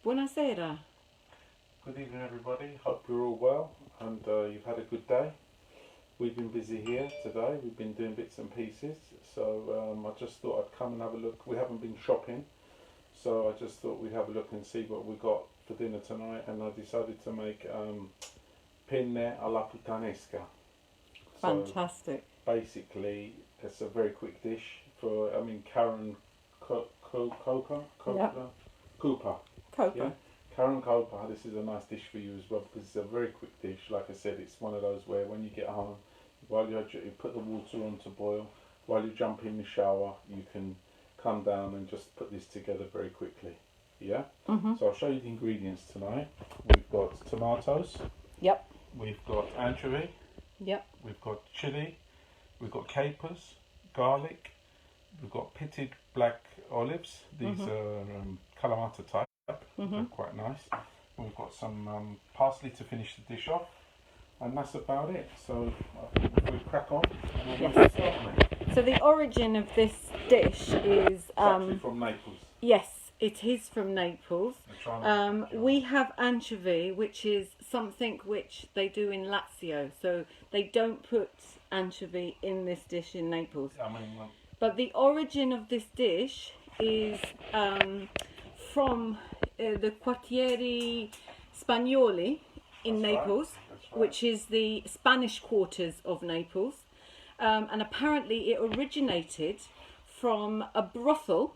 Buonasera. Good evening everybody, hope you're all well and you've had a good day. We've been busy here today, we've been doing bits and pieces, so I just thought I'd come and have a look. We haven't been shopping, so I just thought we'd have a look and see what we got for dinner tonight, and I decided to make Penne alla Puttanesca. Fantastic. So basically, it's a very quick dish for, Karen Cooper. Yeah? Karen Cooper, this is a nice dish for you as well because it's a very quick dish. Like I said, it's one of those where when you get home, while you put the water on to boil, while you jump in the shower, you can come down and just put this together very quickly. Yeah? So I'll show you the ingredients tonight. We've got tomatoes. Yep. We've got anchovy. Yep. We've got chili. We've got capers, garlic. We've got pitted black olives. These are Kalamata type. They're quite nice. We've got some parsley to finish the dish off, and that's about it. So I think we crack on. Yes. So the origin of this dish is actually from Naples. Yes, it is from Naples. We have anchovy, which is something which they do in Lazio. So they don't put anchovy in this dish in Naples. But the origin of this dish is from the Quartieri Spagnoli in Naples, which is the Spanish quarters of Naples. And apparently it originated from a brothel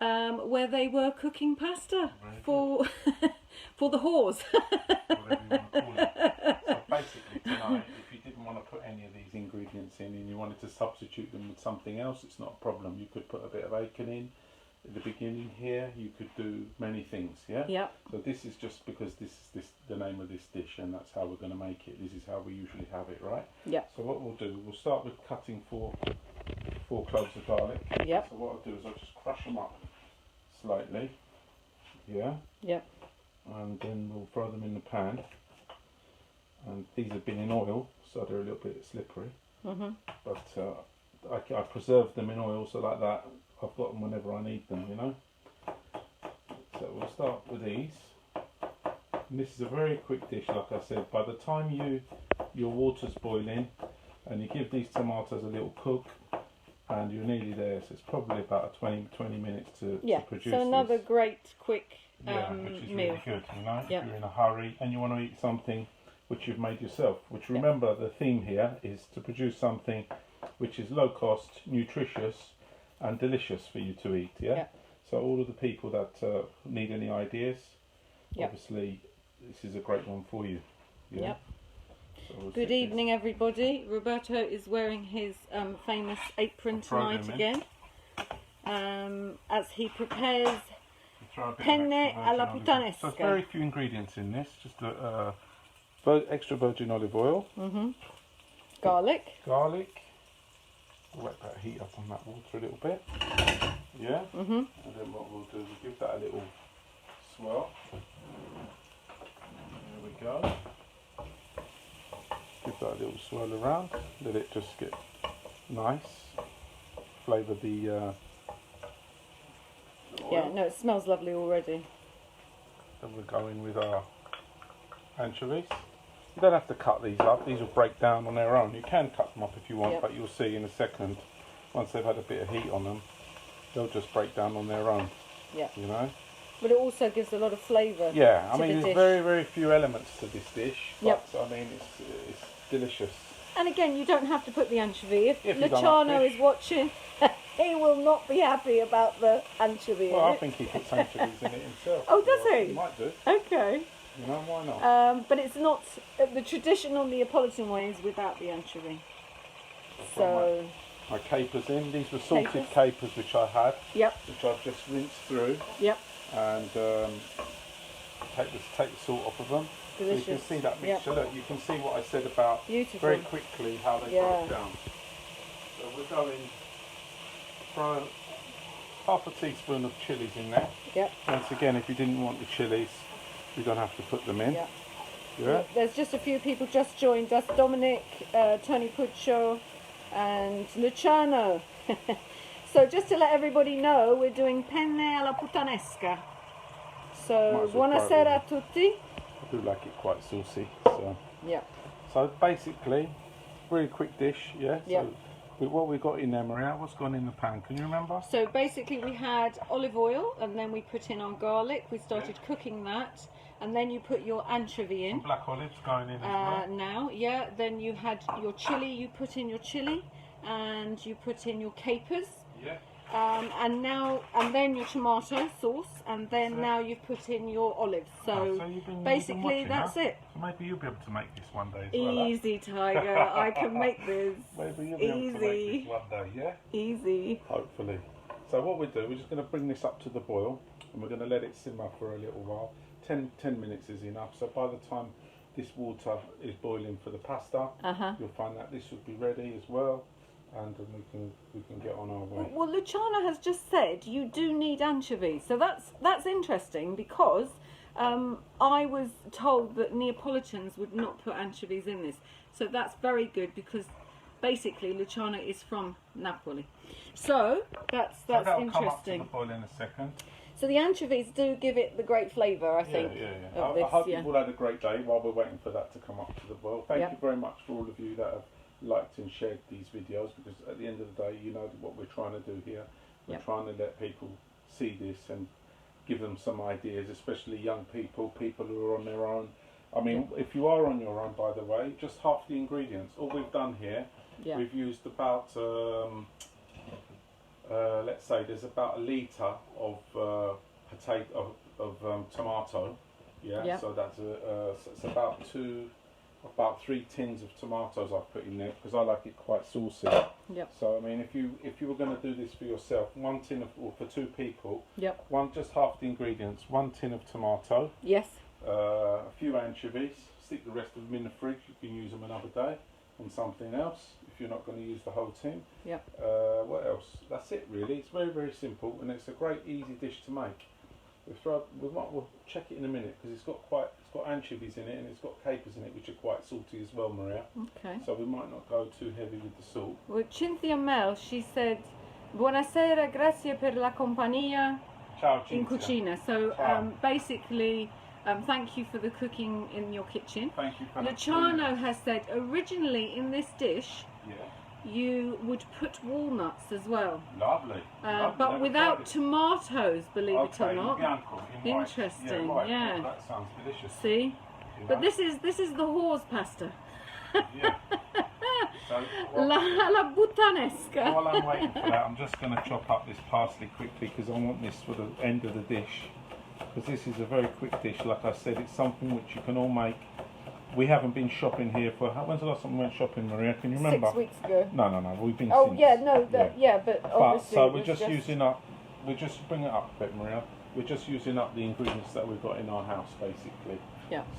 where they were cooking pasta for for the whores. Whatever you want to call it. So basically tonight, if you didn't want to put any of these ingredients in and you wanted to substitute them with something else, it's not a problem. You could put a bit of bacon in at the beginning here. You could do many things, yeah? Yeah. So this is just because this is the name of this dish, and that's how we're going to make it. This is how we usually have it, right? Yeah. So what we'll do, we'll start with cutting four cloves of garlic. Yep. So what I'll do is I'll just crush them up slightly, yeah? Yep. And then we'll throw them in the pan. And these have been in oil, so they're a little bit slippery. But I preserve them in oil, so like that, I've got them whenever I need them, you know. So we'll start with these. And this is a very quick dish, like I said. By the time your water's boiling and you give these tomatoes a little cook, and you're nearly there. So it's probably about 20 minutes to produce. So another great quick which is meal. really good, you know. If you're in a hurry and you want to eat something which you've made yourself. Which, remember, the theme here is to produce something which is low cost, nutritious and delicious for you to eat, yeah? So all of the people that need any ideas, obviously this is a great one for you. Yeah? So we'll Good evening everybody. Roberto is wearing his famous apron tonight again, as he prepares Penne alla Puttanesca. So there's very few ingredients in this, just extra virgin olive oil, garlic, wet that heat up on that water a little bit, yeah, and then what we'll do is we'll give that a little swirl. There we go. Give that a little swirl around, let it just get nice, flavour the oil. Yeah, no, it smells lovely already. Then we're going with our anchovies. You don't have to cut these up, these will break down on their own. You can cut them up if you want, but you'll see in a second, once they've had a bit of heat on them, they'll just break down on their own. Yeah. You know? But it also gives a lot of flavour. Yeah, I mean, there's very, very few elements to this dish, but I mean, it's delicious. And again, you don't have to put the anchovy. If Luciano is watching, he will not be happy about the anchovy. Well, I think he puts anchovies in it himself. Oh, does he? He might do. Okay. You know, why not? But it's not the traditional Neapolitan way is without the anchovy. So my capers in. These were salted capers which I had. Yep. Which I've just rinsed through. Yep. And take the salt off of them. Delicious. So you can see that mixture. Look, you can see what I said about very quickly how they broke down. So we're going throw half a teaspoon of chilies in there. Yep. Once again, if you didn't want the chilies, you don't have to put them in. Yeah. There's just a few people just joined us. Dominic, Tony Puccio and Luciano. So just to let everybody know, we're doing Penne alla Puttanesca. So, buonasera a tutti. I do like it quite saucy. So. Yeah. So basically, really quick dish, yeah? Yeah. So what we got in there, Maria, what's gone in the pan? Can you remember? So basically we had olive oil and then we put in our garlic. We started cooking that. And then you put your anchovy in. Some black olives going in as well. Now, yeah. Then you had your chili. You put in your chili, and you put in your capers. Yeah. And then your tomato sauce, and then now you've put in your olives. So, basically that's it. So maybe you'll be able to make this one day as well. Easy, Tiger. I can make this. Maybe you'll be able to make this one day, yeah? Easy. Hopefully. So what we do, we're just going to bring this up to the boil, and we're going to let it simmer for a little while. 10 minutes is enough. So by the time this water is boiling for the pasta, you'll find that this should be ready as well, and we can get on our way. Well, Luciana has just said you do need anchovies, so that's interesting because I was told that Neapolitans would not put anchovies in this, so that's very good because basically Luciana is from Napoli, so that's that'll interesting. Come up to the boil in a second. So the anchovies do give it the great flavour, I think. Yeah. I hope you've all had a great day while we're waiting for that to come up to the boil. Thank you very much for all of you that have liked and shared these videos, because at the end of the day, you know what we're trying to do here. We're trying to let people see this and give them some ideas, especially young people who are on their own. I mean, if you are on your own, by the way, just half the ingredients. All we've done here, we've used about... let's say there's about 1 litre of tomato, so that's it's about 3 tins of tomatoes I've put in there because I like it quite saucy. So I mean, if you were going to do this for yourself, 1 tin or for 2 people, just half the ingredients, 1 tin of tomato, a few anchovies, stick the rest of them in the fridge. You can use them another day on something else if you're not going to use the whole tin. What else? That's it really. It's very, very simple, and it's a great easy dish to make. We'll check it in a minute because it's got anchovies in it and it's got capers in it, which are quite salty as well, Maria. Okay. So we might not go too heavy with the salt. Well, Cynthia Mel, she said, "Buonasera, grazie per la compagnia." Ciao, in cucina. So basically. Thank you for the cooking in your kitchen. Thank you for Luciano has said originally in this dish you would put walnuts as well. Lovely. But without tomatoes, believe it or not. Bianco, interesting. Yeah. Oh, that sounds delicious. See? But this is the horse pasta. So, la Puttanesca. While I'm waiting for that, I'm just going to chop up this parsley quickly because I want this for the end of the dish. Because this is a very quick dish, like I said, it's something which you can all make. We haven't been shopping here for... When's the last time we went shopping, Maria? Can you remember? 6 weeks ago. No, we've been since. But obviously... So we're just using up... We're just bring it up a bit, Maria. We're just using up the ingredients that we've got in our house, basically.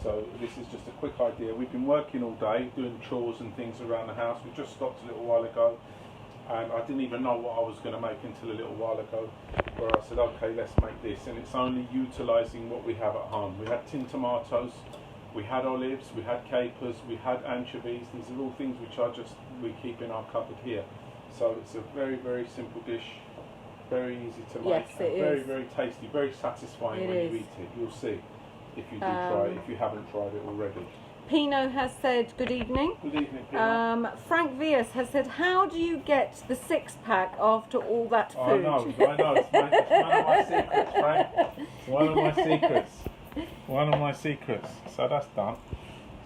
So this is just a quick idea. We've been working all day, doing chores and things around the house. We just stopped a little while ago. And I didn't even know what I was going to make until a little while ago, where I said, okay, let's make this. And it's only utilising what we have at home. We had tin tomatoes, we had olives, we had capers, we had anchovies. These are all things which we keep in our cupboard here. So it's a very, very simple dish, very easy to make, and very, very tasty, very satisfying when you eat it. You'll see if you do try it, if you haven't tried it already. Pino has said good evening. Good evening, Pino. Frank Vias has said, how do you get the 6-pack after all that food? I know. It's one of my secrets, Frank. It's one of my secrets. One of my secrets. So that's done.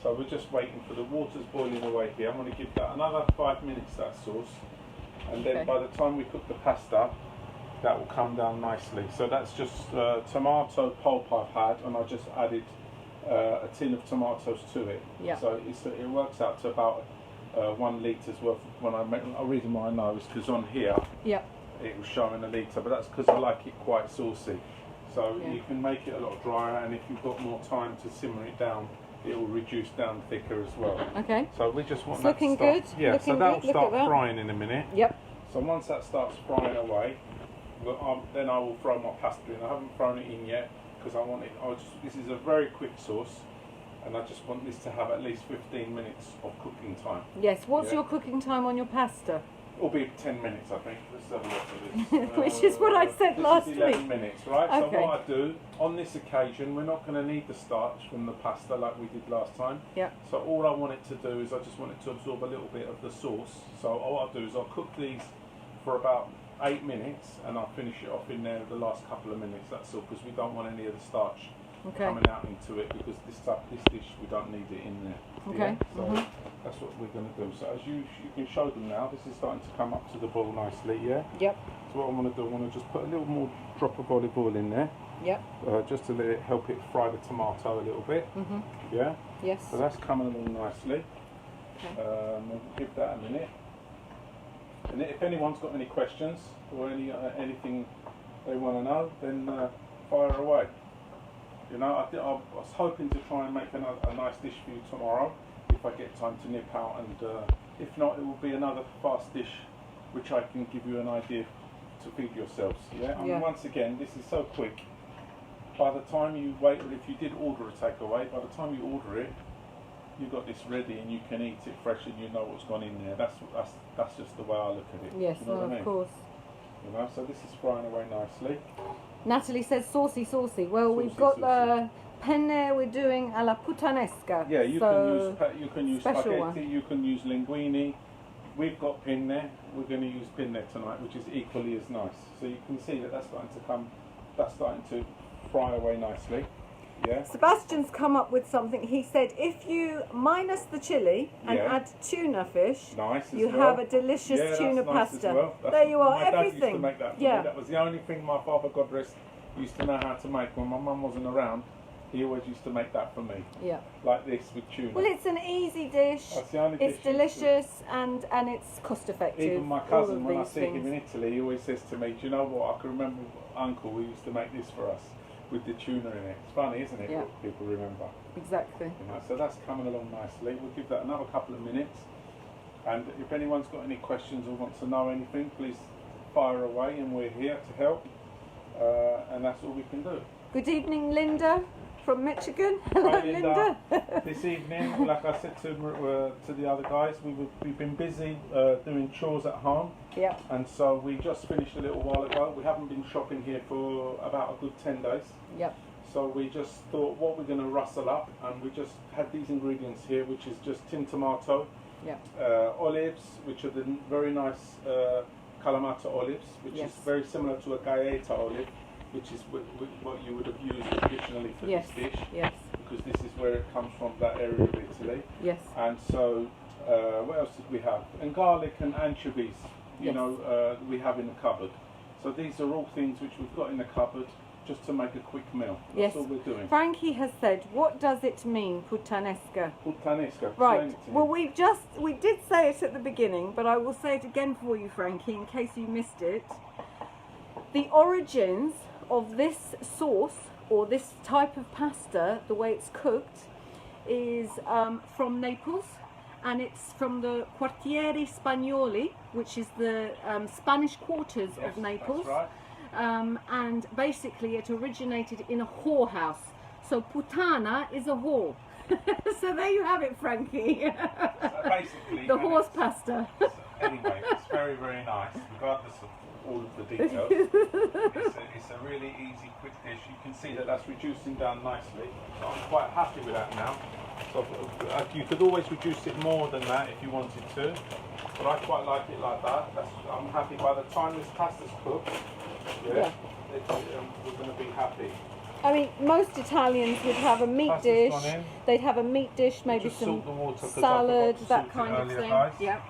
So we're just waiting for the water's boiling away here. I'm going to give that another 5 minutes, that sauce. And then by the time we cook the pasta, that will come down nicely. So that's just tomato pulp I've had, and I just added a tin of tomatoes to it. So it works out to about 1 litres worth. The reason why I know is because on here it was showing 1 litre, but that's because I like it quite saucy. So you can make it a lot drier, and if you've got more time to simmer it down, it will reduce down thicker as well. Okay. So we just want that to start. Looking good. Yeah. So that will start frying in a minute. So once that starts frying away, then I will throw my pasta in. I haven't thrown it in yet, because I want it. This is a very quick sauce, and I just want this to have at least 15 minutes of cooking time. Yes. What's your cooking time on your pasta? It'll be 10 minutes, I think. Let's have a look at this. Which is what I said last week. week. 11 minutes, right? Okay. So what I do, on this occasion, we're not going to need the starch from the pasta like we did last time. Yeah. So all I want it to do is I just want it to absorb a little bit of the sauce. So all I'll do is I'll cook these for about 8 minutes and I'll finish it off in there the last couple of minutes, that's all, because we don't want any of the starch coming out into it, because this dish we don't need it in there. Okay. Yeah? So that's what we're going to do. So as you can show them now, this is starting to come up to the boil nicely, yeah? Yep. So what I want to do, I want to just put a little more drop of olive oil in there. Yep. Just to let it help it fry the tomato a little bit. Yeah? Yes. So that's coming along nicely. Okay. We'll give that a minute. And if anyone's got any questions or anything they want to know, then fire away. You know, I was hoping to try and make a nice dish for you tomorrow, if I get time to nip out, and if not, it will be another fast dish, which I can give you an idea to feed yourselves. Yeah. I mean, once again, this is so quick. By the time you wait, or if you did order a takeaway, by the time you order it, you've got this ready and you can eat it fresh and you know what's gone in there. That's just the way I look at it. Yes, you know what I mean? of course. You know, so this is frying away nicely. Natalie says saucy, saucy. Well, Saucy, we've got saucy. the penne. We're doing alla Puttanesca. Yeah, you can use spaghetti. One. You can use linguine. We've got penne. We're going to use penne tonight, which is equally as nice. So you can see that that's starting to fry away nicely. Yeah. Sebastian's come up with something. He said if you minus the chili and add tuna fish, you have a delicious tuna pasta. Well. There you are. My dad Everything. used to make that for me. That was the only thing my father, God rest, used to know how to make. When my mum wasn't around, he always used to make that for me. Yeah. Like this with tuna. Well, it's an easy dish. That's the only dish. It's delicious and it's cost effective. Even my cousin, when I see him in Italy, he always says to me, "Do you know what? I can remember Uncle. We used to make this for us." With the tuna in it. It's funny, isn't it? Yeah. What people remember. Exactly. You know, so that's coming along nicely. We'll give that another couple of minutes. And if anyone's got any questions or wants to know anything, please fire away and we're here to help. And that's all we can do. Good evening, Linda from Michigan. Hello, Linda. This evening, like I said to the other guys, we've been busy doing chores at home. Yeah. And so we just finished a little while ago. We haven't been shopping here for about a good 10 days. Yep. So we just thought, what we're going to rustle up, and we just had these ingredients here, which is just tin tomato, olives, which are the very nice Kalamata olives, which is very similar to a Gaeta olive, which is what you would have used traditionally for this dish. Yes. Because this is where it comes from, that area of Italy. Yes. And so, what else did we have? And garlic and anchovies. You know, we have in the cupboard. So these are all things which we've got in the cupboard just to make a quick meal. That's all we're doing. Frankie has said, what does it mean, Puttanesca? Puttanesca. Right. Well, we did say it at the beginning, but I will say it again for you, Frankie, in case you missed it. The origins of this sauce, or this type of pasta, the way it's cooked, is from Naples. And it's from the Quartieri Spagnoli, which is the Spanish quarters of Naples. That's right. And basically it originated in a whorehouse. So puttana is a whore. So there you have it, Frankie. So basically, the horse pasta. Anyway, it's very, very nice, regardless of all of the details. It's a really easy, quick dish. You can see that that's reducing down nicely. So I'm quite happy with that now. So you could always reduce it more than that if you wanted to, but I quite like it like that. I'm happy by the time this pasta's cooked. We're going to be happy. I mean, most Italians would have a meat dish. They'd have a meat dish, maybe some salad, that kind of thing. Yeah.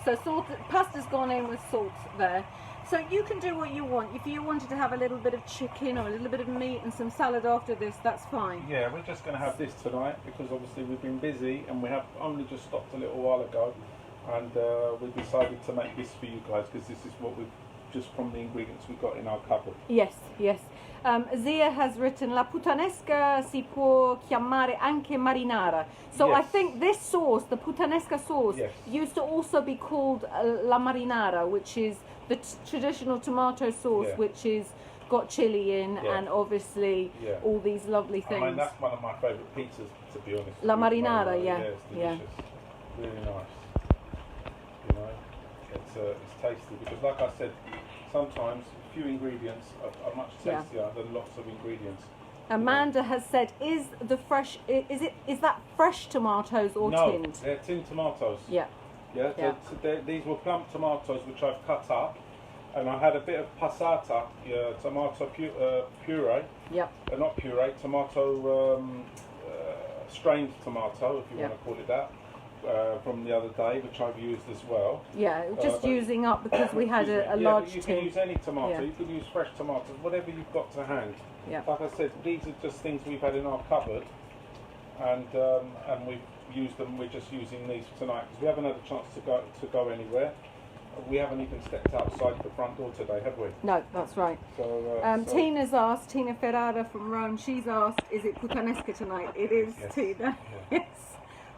So pasta's gone in with salt there. So you can do what you want. If you wanted to have a little bit of chicken or a little bit of meat and some salad after this, that's fine. Yeah, we're just going to have this tonight because obviously we've been busy and we have only just stopped a little while ago, and we decided to make this for you guys because this is what we've just from the ingredients we've got in our cupboard. Yes, yes. Zia has written La puttanesca si può chiamare anche marinara. So I think this sauce, the puttanesca sauce, used to also be called la marinara, which is the traditional tomato sauce, which is got chili in and obviously all these lovely things. I mean, that's one of my favourite pizzas, to be honest. La marinara, it's delicious. Really nice. You know. it's tasty, because like I said, sometimes few ingredients are much tastier than lots of ingredients. Amanda has said, is that fresh tomatoes or tinned? No, they're tinned tomatoes. Yeah. Yeah. These were plump tomatoes which I've cut up, and I had a bit of passata, tomato puree. Yep. Not puree, tomato strained tomato, if you want to call it that. From the other day, which I've used as well. Yeah, just using up because we had a large you tin. can use any tomato, you can use fresh tomatoes, whatever you've got to hand. Yeah. Like I said, these are just things we've had in our cupboard, and we've used them. We're just using these tonight because we haven't had a chance to go anywhere. We haven't even stepped outside the front door today, have we? No, that's right. So, Tina's asked, Tina Ferrara from Rome, she's asked, is it Puttanesca tonight? It is, yes. Tina. Yeah. Yes.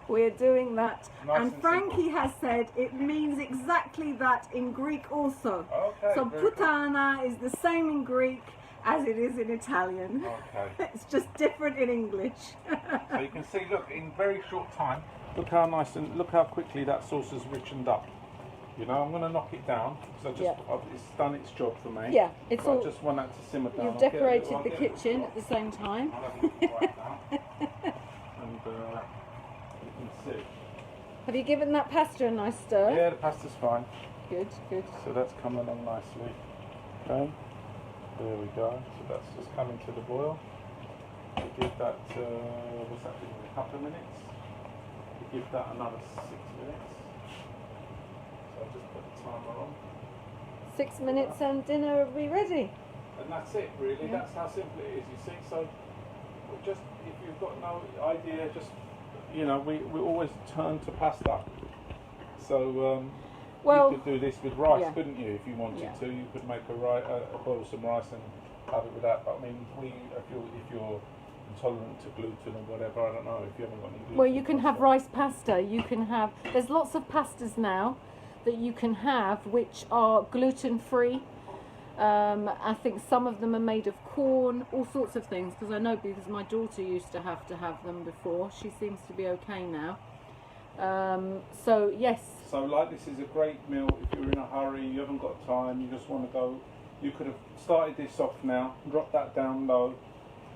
We're doing that. Nice and Frankie simple. Has said it means exactly that in Greek also. Okay, so puttana is the same in Greek as it is in Italian. Okay. It's just different in English. So you can see, look, in very short time, look how nice and look how quickly that sauce has richened up. You know, I'm going to knock it down because it's done its job for me. Yeah, it's all. I just want that to simmer down. You've decorated the kitchen at the same time. I'll have it right now. And you can see. Have you given that pasta a nice stir? Yeah, the pasta's fine. Good, good. So that's coming along nicely. Okay, there we go. So that's just coming to the boil. We give that, what's that, a couple of minutes? We give that another 6 minutes. So I'll just put the timer on. 6 minutes and dinner will be ready. And that's it, really. Yeah. That's how simple it is, you see. So just, if you've got no idea, just, you know, we always turn to pasta. So you could do this with rice, couldn't you, if you wanted to? You could make a boil some rice and have it with that. But I mean, if you're intolerant to gluten or whatever, I don't know, if you haven't got any gluten. Well, you can have rice pasta. You can have, there's lots of pastas now that you can have which are gluten-free. I think some of them are made of corn, all sorts of things, because I know, because my daughter used to have them before. She seems to be okay now. So yes. So like, this is a great meal if you're in a hurry, you haven't got time, you just want to go. You could have started this off now, drop that down low,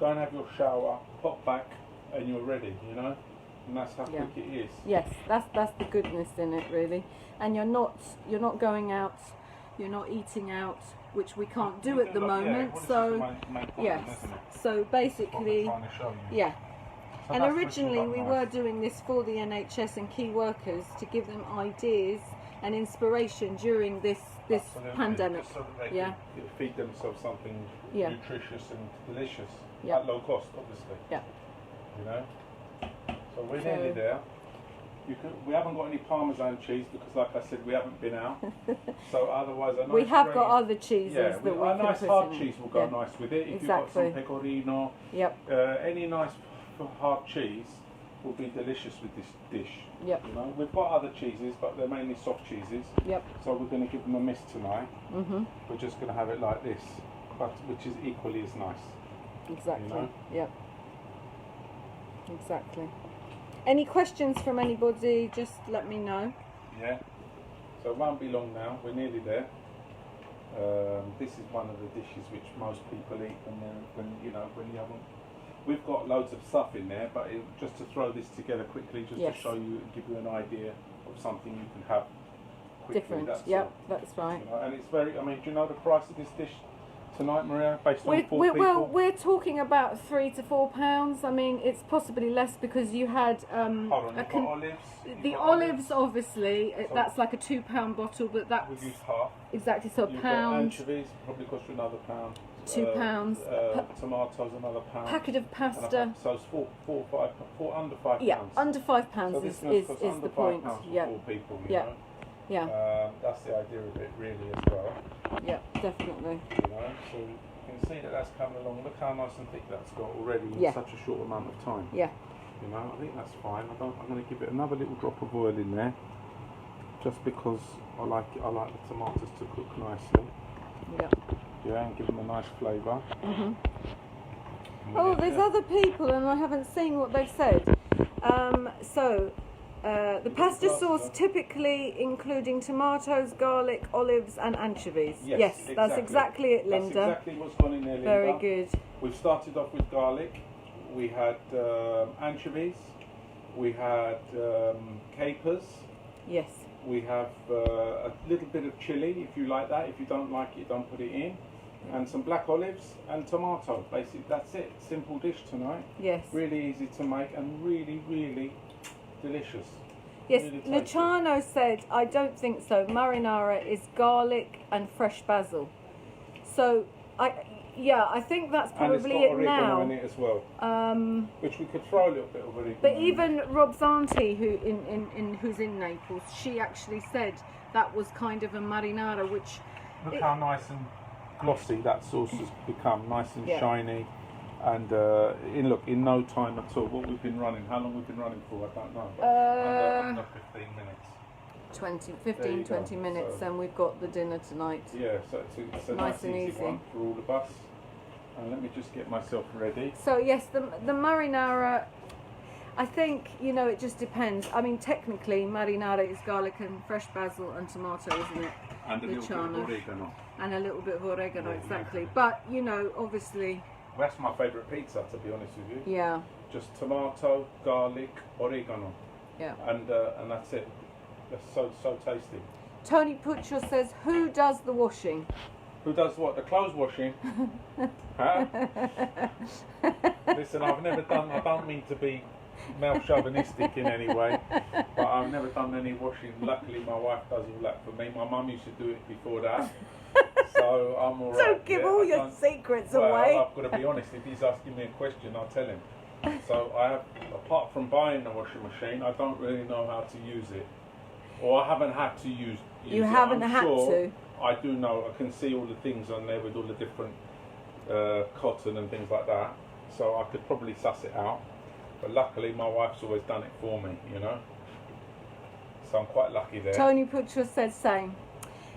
go and have your shower, pop back, and you're ready, you know. And that's how quick it is. Yes, that's the goodness in it, really. And you're not going out, you're not eating out, which we can't do at the moment. So yes, so basically, yeah. So and originally we were doing this for the NHS and key workers to give them ideas and inspiration during this pandemic. So that they can feed themselves something nutritious and delicious at low cost, obviously. Yeah. You know. So we're nearly there. We haven't got any Parmesan cheese because, like I said, we haven't been out. So otherwise, a nice we have got other cheeses that we a nice hard cheese will go nice with it. If you've got some pecorino, any nice hard cheese will be delicious with this dish. Yep. You know, we've got other cheeses, but they're mainly soft cheeses. Yep. So we're going to give them a miss tonight. We're just going to have it like this, but which is equally as nice. Exactly. You know? Yep. Exactly. Any questions from anybody, just let me know. Yeah. So it won't be long now, we're nearly there. This is one of the dishes which most people eat when you haven't. We've got loads of stuff in there, but just to throw this together quickly, just to show you, give you an idea of something you can have quickly. Different, that's right. You know, and it's very, I mean, do you know the price of this dish tonight, Maria, based on four people? Well, we're talking about £3 to £4. I mean, it's possibly less because you had hold on, you've got olives. The olives, obviously, that's like a £2 bottle, but that's we've used half. Exactly, so you've pound. Got anchovies, probably cost you another £1. £2. Tomatoes, another £1. Packet of pasta. So it's under £5. Yeah, under £5 so is the point. Yeah. For 4 people, you know? Yeah. That's the idea of it, really, as well. Yeah, definitely. You know, so you can see that that's coming along. Look how nice and thick that's got already in such a short amount of time. Yeah. You know, I think that's fine. I'm going to give it another little drop of oil in there, just because I like the tomatoes to cook nicely. Yeah. Yeah, and give them a nice flavour. Oh, there's other people, and I haven't seen what they've said. So, The pasta sauce typically including tomatoes, garlic, olives and anchovies. Yes, exactly. That's exactly it, Linda. That's exactly what's gone in there, Linda. Very good. We've started off with garlic. We had anchovies. We had capers. Yes. We have a little bit of chilli, if you like that. If you don't like it, don't put it in. And some black olives and tomato. Basically, that's it. Simple dish tonight. Yes. Really easy to make and really, really delicious. Yes, really Luciano said, I don't think so. Marinara is garlic and fresh basil. So, I think that's probably it now. And it's got oregano in it as well. Which we could throw a little bit of oregano. But even Rob's auntie, who's in Naples, she actually said that was kind of a marinara, which... Look how nice and glossy that sauce has become, nice and shiny. And in no time at all. What we've been running, how long we've been running for, I don't know. Under 15 minutes. 20 minutes, and we've got the dinner tonight. Yeah, so it's a nice and easy one for all of us. And let me just get myself ready. So yes, the marinara, I think, it just depends. I mean, technically, marinara is garlic and fresh basil and tomato, isn't it? And a little bit of oregano. And a little bit of oregano, exactly. But, obviously... That's my favourite pizza, to be honest with you. Yeah. Just tomato, garlic, oregano. Yeah. And that's it. That's so tasty. Tony Puccio says, who does the washing? Who does what? The clothes washing? Huh? Listen, I don't mean to be male chauvinistic in any way, but I've never done any washing. Luckily, my wife does all that for me. My mum used to do it before that. So I'm all right. Don't give all your secrets away. I've got to be honest. If he's asking me a question, I'll tell him. So I have, apart from buying the washing machine, I don't really know how to use it, or I haven't had to use it. You haven't had to. I do know. I can see all the things on there with all the different cotton and things like that. So I could probably suss it out. But luckily, my wife's always done it for me. So I'm quite lucky there. Tony Puccio said same.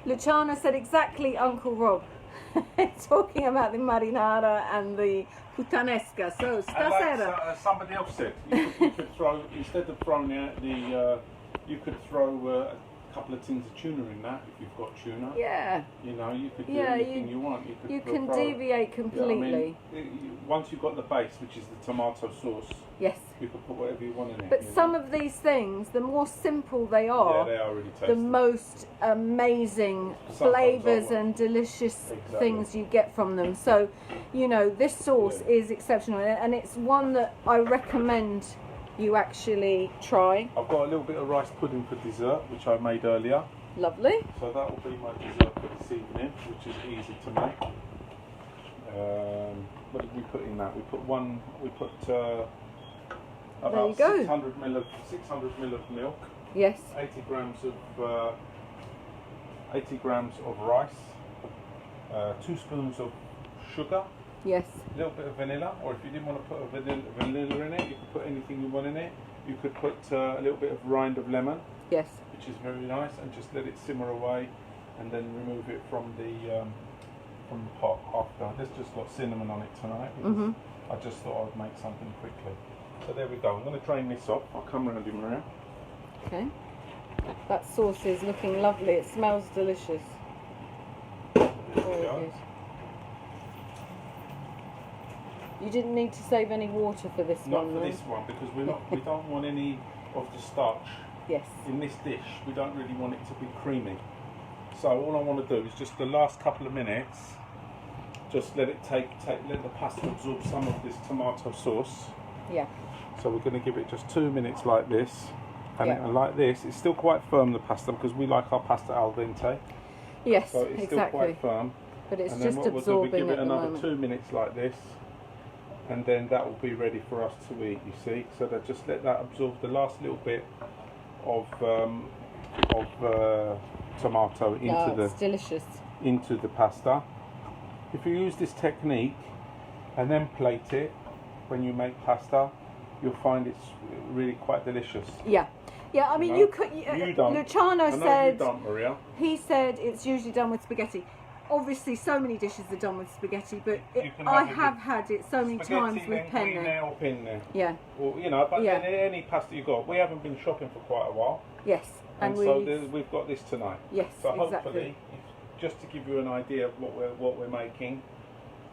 Luciano said exactly, Uncle Rob. Talking about the marinara and the puttanesca. So, stasera. Somebody else said, you could throw, instead of throwing out you could throw a couple of tins of tuna in that, if you've got tuna. Yeah. You could do anything you want. You can deviate completely. Once you've got the base, which is the tomato sauce, yes, you can put whatever you want in it. But some of these things, the more simple they are, they are really tasty. The most amazing flavours and delicious things you get from them. So, this sauce is exceptional, and it's one that I recommend you actually try. I've got a little bit of rice pudding for dessert, which I made earlier. Lovely. So that will be my dessert for this evening, which is easy to make. What did we put in that? We put about 600 ml of milk. Yes. 80 grams of rice. 2 spoons of sugar. Yes. A little bit of vanilla, or if you didn't want to put vanilla in it, you could put anything you want in it. You could put a little bit of rind of lemon. Yes. Which is very nice, and just let it simmer away, and then remove it from the pot after. This just got cinnamon on it tonight because I just thought I'd make something quickly. So there we go. I'm going to drain this off. I'll come round you, Maria. Okay. That sauce is looking lovely. It smells delicious. Very good. You didn't need to save any water for this one, Not for this one, because we don't want any of the starch. Yes. In this dish, we don't really want it to be creamy. So all I want to do is just the last couple of minutes, just let it let the pasta absorb some of this tomato sauce. Yeah. So we're going to give it just 2 minutes like this, and like this. It's still quite firm, the pasta, because we like our pasta al dente. Yes, so it's still quite firm. But it's and just then what absorbing we'll do, we give it another moment. 2 minutes like this, and then that will be ready for us to eat. You see, so that just let that absorb the last little bit of tomato into the pasta. If you use this technique and then plate it when you make pasta, you'll find it's really quite delicious. Yeah. I mean, you could. You don't. Luciano said. You don't, Maria. He said it's usually done with spaghetti. obviously so many dishes are done with spaghetti, but You can I have it have had it so many times with penne. Or penne. Yeah. Or, you know, but Yeah. then any pasta you got. We haven't been shopping for quite a while. Yes. And so we've got this tonight. Yes, so exactly. hopefully, just to give you an idea of what we're making,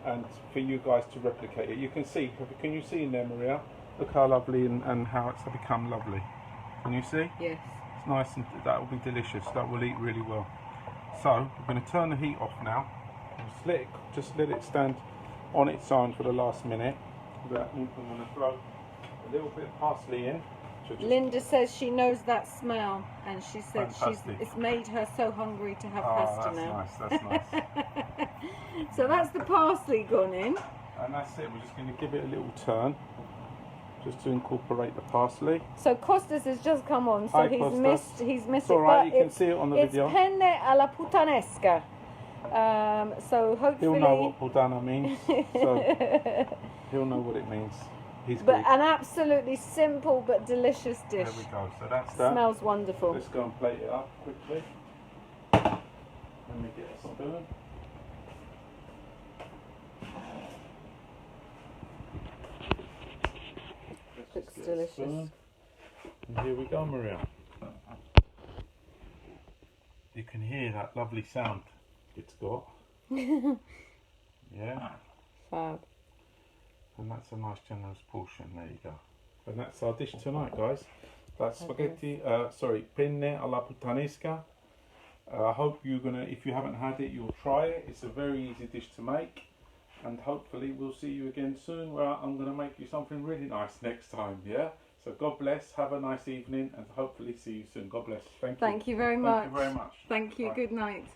and for you guys to replicate it. You can see. Can you see in there, Maria? Look how lovely and how it's become lovely. Can you see? Yes. It's nice and that will be delicious. That will eat really well. So we're going to turn the heat off now. Just let it stand on its own for the last minute. I'm going to throw a little bit of parsley in. Linda says she knows that smell, and she said Fantastic. it's made her so hungry to have pasta now. That's nice. So that's the parsley gone in. And that's it. We're just going to give it a little turn, just to incorporate the parsley. So Costas has just come on, so Hi, he's Costas. missed It's it. all right. But You can see it on the video. It's penne alla Puttanesca. So hopefully He'll know what puttana means, so he'll know what it means. He's but Greek. an absolutely simple but delicious dish. There we go. So that's that. Smells wonderful. Let's go and plate it up quickly. Let me get a spoon. Looks delicious. And here we go, Maria. You can hear that lovely sound it's got. Yeah. Fab. And that's a nice generous portion. There you go. And that's our dish tonight, guys. That's spaghetti. Penne alla Puttanesca. I hope you're gonna. If you haven't had it, you'll try it. It's a very easy dish to make. And hopefully we'll see you again soon, where I'm going to make you something really nice next time, yeah? So God bless, have a nice evening, and hopefully see you soon. God bless. Thank you. Thank you very much. Thank you very much. Thank you. Bye. Good night.